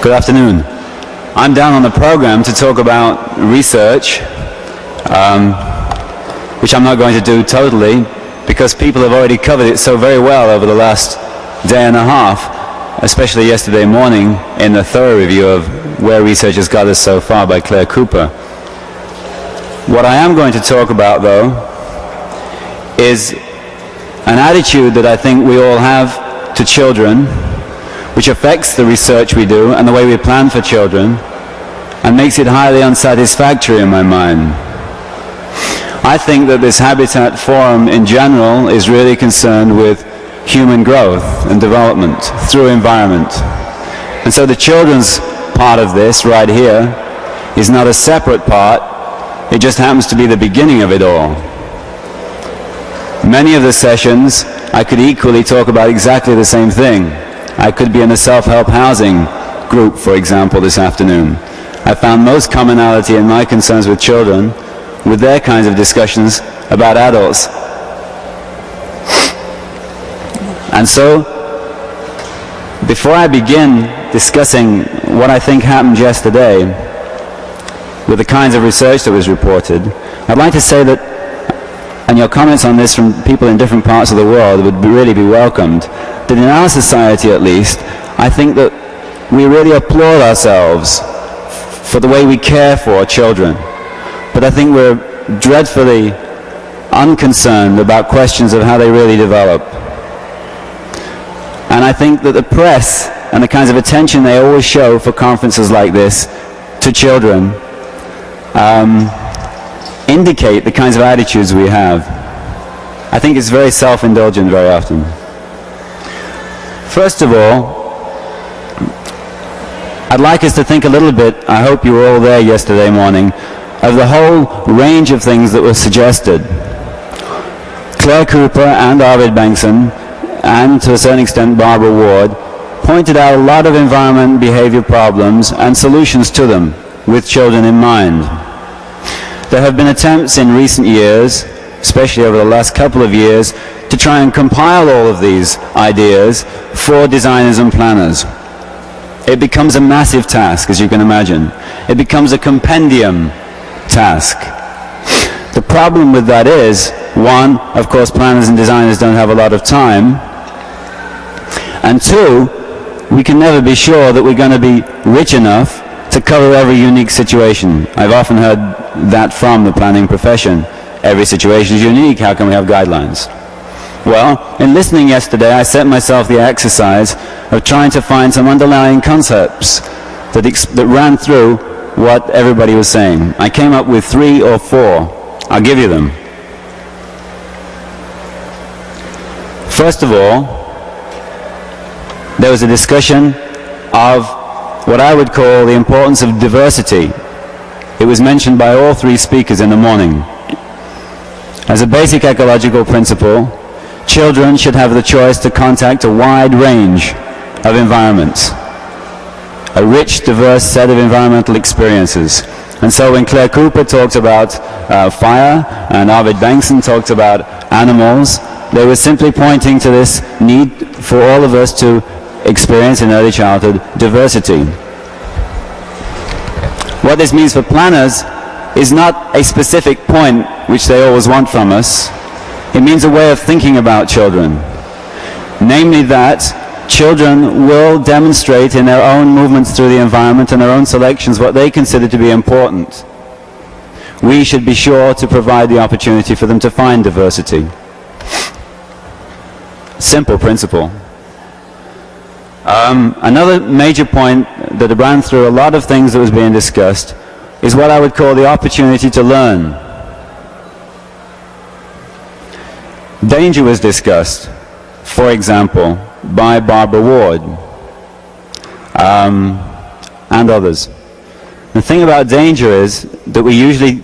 Good afternoon. I'm down on the program to talk about research, which I'm not going to do totally because people have already covered it so very well over the last day and a half, especially yesterday morning in the thorough review of where research has got us so far by Claire Cooper. What I am going to talk about, though, is an attitude that I think we all have to children, which affects the research we do and the way we plan for children, and makes it highly unsatisfactory in my mind. I think that this Habitat Forum in general is really concerned with human growth and development through environment. And so the children's part of this right here is not a separate part, it just happens to be the beginning of it all. Many of the sessions I could equally talk about exactly the same thing. I could be in a self-help housing group, for example, this afternoon. I found most commonality in my concerns with children with their kinds of discussions about adults. And so, before I begin discussing what I think happened yesterday with the kinds of research that was reported, I'd like to say that, and your comments on this from people in different parts of the world would really be welcomed, that in our society at least, I think that we really applaud ourselves for the way we care for children. But I think we're dreadfully unconcerned about questions of how they really develop. And I think that the press and the kinds of attention they always show for conferences like this to children indicate the kinds of attitudes we have. I think it's very self-indulgent very often. First of all, I'd like us to think a little bit, I hope you were all there yesterday morning, of the whole range of things that were suggested. Claire Cooper and Arvid Bengtsson, and to a certain extent Barbara Ward, pointed out a lot of environment behavior problems and solutions to them, with children in mind. There have been attempts in recent years, especially over the last couple of years, to try and compile all of these ideas for designers and planners. It becomes a massive task, as you can imagine. It becomes a compendium task. The problem with that is, one, of course, planners and designers don't have a lot of time, and two, we can never be sure that we're going to be rich enough to cover every unique situation. I've often heard that from the planning profession. Every situation is unique, how can we have guidelines? Well, in listening yesterday, I set myself the exercise of trying to find some underlying concepts that ran through what everybody was saying. I came up with 3 or 4. I'll give you them. First of all, there was a discussion of what I would call the importance of diversity. It was mentioned by all 3 speakers in the morning. As a basic ecological principle, children should have the choice to contact a wide range of environments, a rich, diverse set of environmental experiences. And so when Claire Cooper talked about fire and Arvid Bengtsson talked about animals, they were simply pointing to this need for all of us to experience in early childhood diversity. What this means for planners is not a specific point which they always want from us. It means a way of thinking about children. Namely that children will demonstrate in their own movements through the environment and their own selections what they consider to be important. We should be sure to provide the opportunity for them to find diversity. Simple principle. Another major point that ran through a lot of things that was being discussed is what I would call the opportunity to learn. Danger was discussed, for example, by Barbara Ward and others. The thing about danger is that we usually...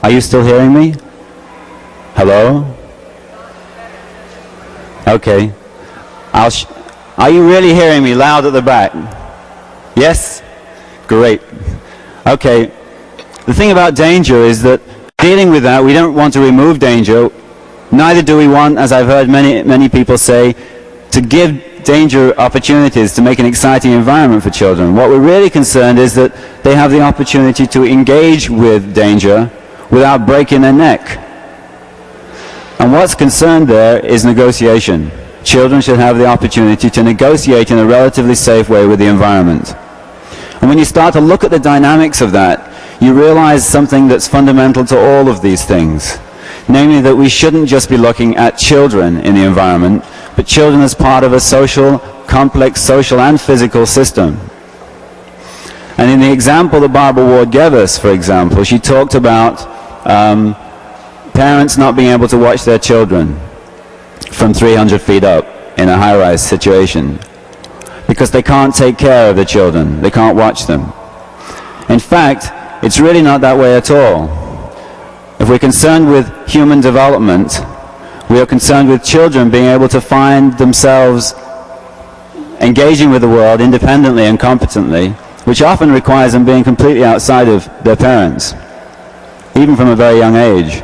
Are you still hearing me? Hello? Okay. Are you really hearing me loud at the back? Yes? Great. Okay. The thing about danger is that dealing with that, we don't want to remove danger. Neither do we want, as I've heard many people say, to give danger opportunities to make an exciting environment for children. What we're really concerned is that they have the opportunity to engage with danger without breaking their neck. And what's concerned there is negotiation. Children should have the opportunity to negotiate in a relatively safe way with the environment. And when you start to look at the dynamics of that, you realize something that's fundamental to all of these things. Namely that we shouldn't just be looking at children in the environment, but children as part of a social, complex social and physical system. And in the example that Barbara Ward gave us, for example, she talked about parents not being able to watch their children from 300 feet up in a high-rise situation because they can't take care of the children, they can't watch them. In fact, it's really not that way at all. If we're concerned with human development, we are concerned with children being able to find themselves engaging with the world independently and competently, which often requires them being completely outside of their parents, even from a very young age.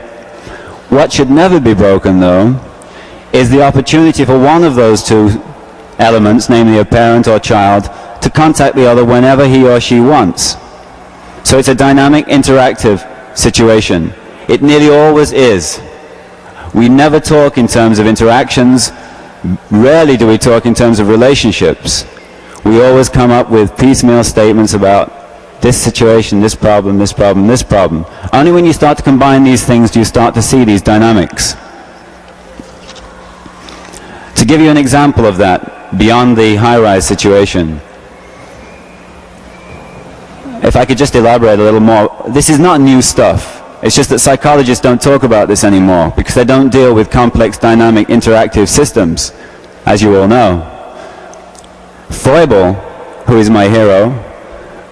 What should never be broken, though, is the opportunity for one of those two elements, namely a parent or child, to contact the other whenever he or she wants. So it's a dynamic, interactive situation. It nearly always is. We never talk in terms of interactions. Rarely do we talk in terms of relationships. We always come up with piecemeal statements about this situation, this problem, this problem, this problem. Only when you start to combine these things do you start to see these dynamics. To give you an example of that, beyond the high-rise situation, if I could just elaborate a little more, this is not new stuff. It's just that psychologists don't talk about this anymore because they don't deal with complex, dynamic, interactive systems, as you all know. Froebel, who is my hero,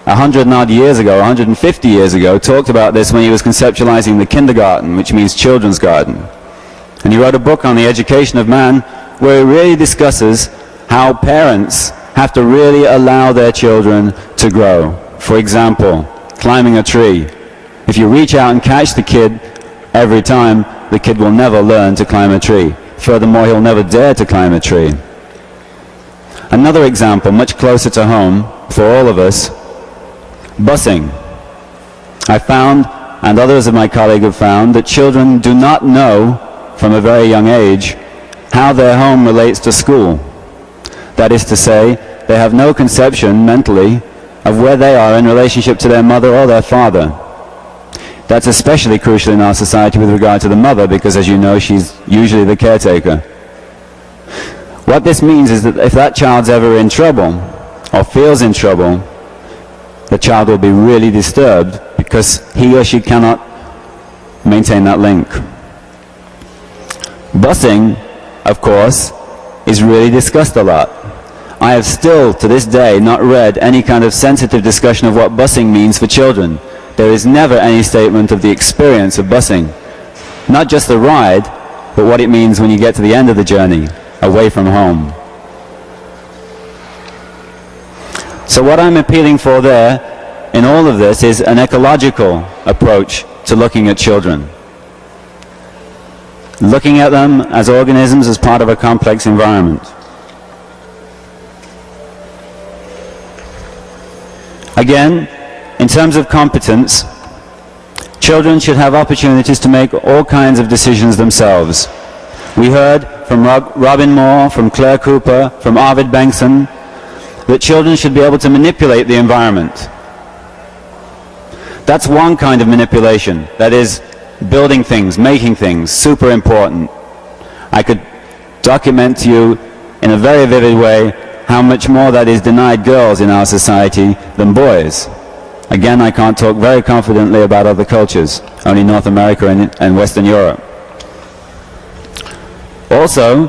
100 and odd years ago, 150 years ago, talked about this when he was conceptualizing the kindergarten, which means children's garden. And he wrote a book on the education of man where he really discusses how parents have to really allow their children to grow. For example, climbing a tree. If you reach out and catch the kid every time, the kid will never learn to climb a tree. Furthermore, he'll never dare to climb a tree. Another example, much closer to home for all of us, busing. I found, and others of my colleagues have found, that children do not know from a very young age how their home relates to school. That is to say, they have no conception mentally of where they are in relationship to their mother or their father. That's especially crucial in our society with regard to the mother because, as you know, she's usually the caretaker. What this means is that if that child's ever in trouble or feels in trouble, the child will be really disturbed because he or she cannot maintain that link. Busing, of course, is really discussed a lot. I have still, to this day, not read any kind of sensitive discussion of what busing means for children. There is never any statement of the experience of busing. Not just the ride, but what it means when you get to the end of the journey, away from home. So what I'm appealing for there, in all of this, is an ecological approach to looking at children. Looking at them as organisms as part of a complex environment. Again, in terms of competence, children should have opportunities to make all kinds of decisions themselves. We heard from Robin Moore, from Claire Cooper, from Arvid Bengtsson, that children should be able to manipulate the environment. That's one kind of manipulation, that is, building things, making things, super important. I could document to you in a very vivid way how much more that is denied girls in our society than boys. Again, I can't talk very confidently about other cultures, only North America and Western Europe. Also,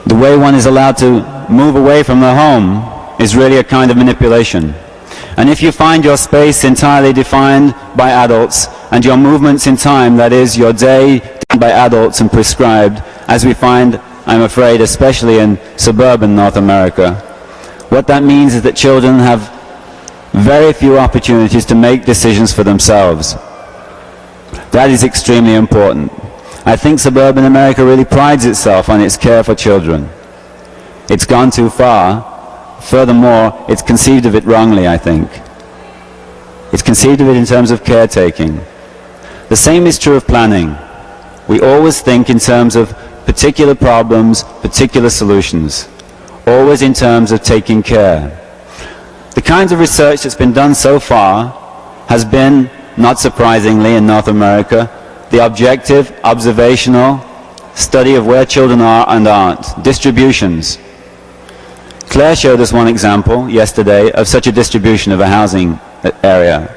the way one is allowed to move away from the home is really a kind of manipulation. And if you find your space entirely defined by adults, and your movements in time, that is, your day, done by adults and prescribed, as we find, I'm afraid, especially in suburban North America, what that means is that children have very few opportunities to make decisions for themselves. That is extremely important. I think suburban America really prides itself on its care for children. It's gone too far. Furthermore, it's conceived of it wrongly, I think. It's conceived of it in terms of caretaking. The same is true of planning. We always think in terms of particular problems, particular solutions. Always in terms of taking care. The kinds of research that's been done so far has been, not surprisingly in North America, the objective, observational study of where children are and aren't. Distributions. Claire showed us one example yesterday of such a distribution of a housing area.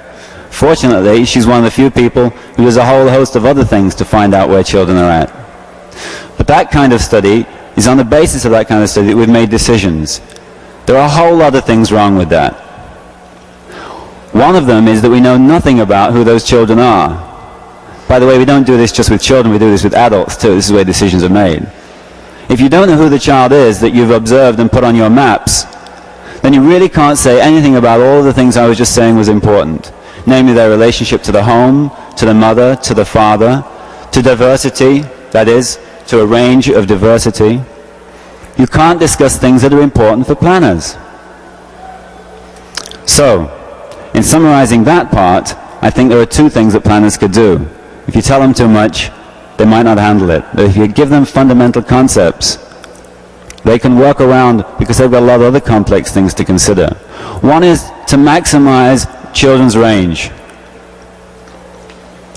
Fortunately, she's one of the few people who does a whole host of other things to find out where children are at. But that kind of study is on the basis of that kind of study that we've made decisions. There are a whole lot of things wrong with that. One of them is that we know nothing about who those children are. By the way, we don't do this just with children, we do this with adults too. This is where decisions are made. If you don't know who the child is that you've observed and put on your maps, then you really can't say anything about all of the things I was just saying was important. Namely their relationship to the home, to the mother, to the father, to diversity, that is, to a range of diversity. You can't discuss things that are important for planners. So, in summarizing that part, I think there are two things that planners could do. If you tell them too much, they might not handle it. But if you give them fundamental concepts, they can work around because they've got a lot of other complex things to consider. One is to maximize children's range.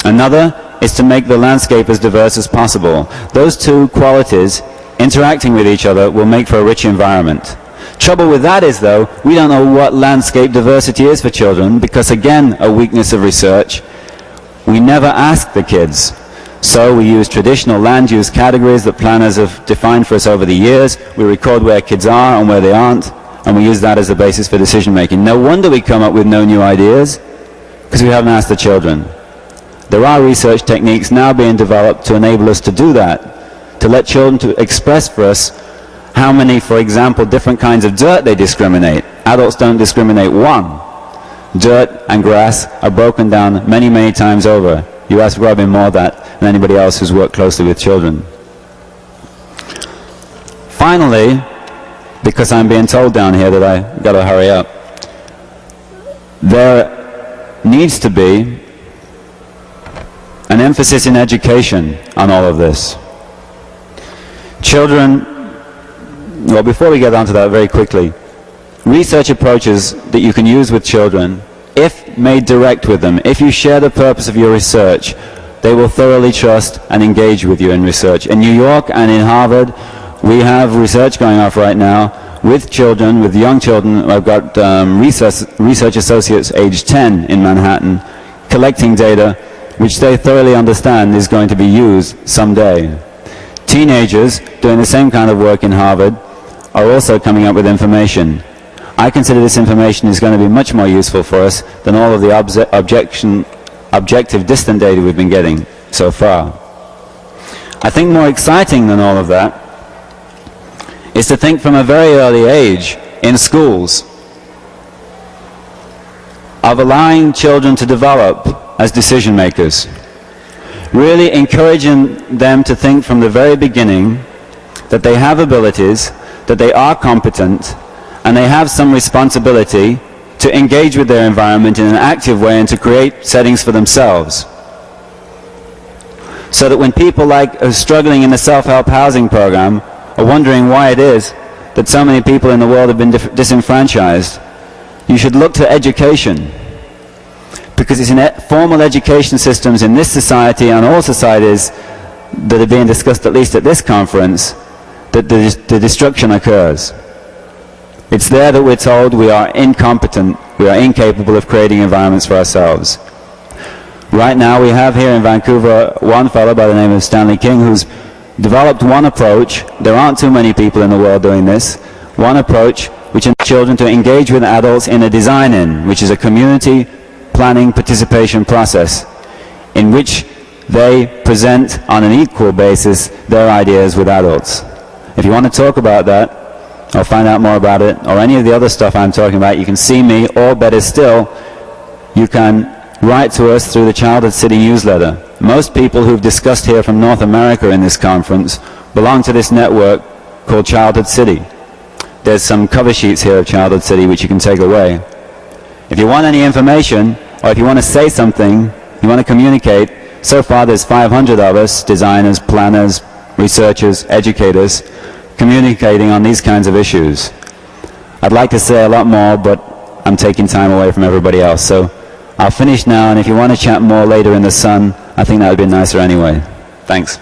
Another is to make the landscape as diverse as possible. Those two qualities interacting with each other will make for a rich environment. Trouble with that is, though, we don't know what landscape diversity is for children because, again, a weakness of research, we never ask the kids. So we use traditional land use categories that planners have defined for us over the years. We record where kids are and where they aren't, and we use that as the basis for decision making. No wonder we come up with no new ideas, because we haven't asked the children. There are research techniques now being developed to enable us to do that, to let children to express for us how many, for example, different kinds of dirt they discriminate. Adults don't discriminate one. Dirt and grass are broken down many, many times over. You ask Robin more of that than anybody else who's worked closely with children. Finally, because I'm being told down here that I got to hurry up, there needs to be an emphasis in education on all of this. Children, well, before we get on to that very quickly, research approaches that you can use with children, if made direct with them, if you share the purpose of your research, they will thoroughly trust and engage with you in research. In New York and in Harvard, we have research going off right now with children, with young children. I've got research associates aged 10 in Manhattan collecting data which they thoroughly understand is going to be used someday. Teenagers doing the same kind of work in Harvard are also coming up with information. I consider this information is going to be much more useful for us than all of the objective distant data we've been getting so far. I think more exciting than all of that is to think from a very early age in schools of allowing children to develop as decision makers. Really encouraging them to think from the very beginning that they have abilities, that they are competent, and they have some responsibility to engage with their environment in an active way and to create settings for themselves. So that when people like are struggling in the self-help housing program are wondering why it is that so many people in the world have been disenfranchised, you should look to education. Because it's in formal education systems in this society and all societies that are being discussed at least at this conference that the destruction occurs. It's there that we're told we are incompetent, we are incapable of creating environments for ourselves. Right now we have here in Vancouver one fellow by the name of Stanley King who's developed one approach. There aren't too many people in the world doing this. One approach which enables children to engage with adults in a design-in, which is a community planning participation process in which they present on an equal basis their ideas with adults. If you want to talk about that, or find out more about it, or any of the other stuff I'm talking about, you can see me, or better still, you can write to us through the Childhood City newsletter. most people who've discussed here from North America in this conference belong to this network called Childhood City. There's some cover sheets here of Childhood City which you can take away. If you want any information, or if you want to say something, you want to communicate, so far there's 500 of us, designers, planners, researchers, educators, communicating on these kinds of issues. I'd like to say a lot more, but I'm taking time away from everybody else. So I'll finish now, and if you want to chat more later in the sun, I think that would be nicer anyway. Thanks.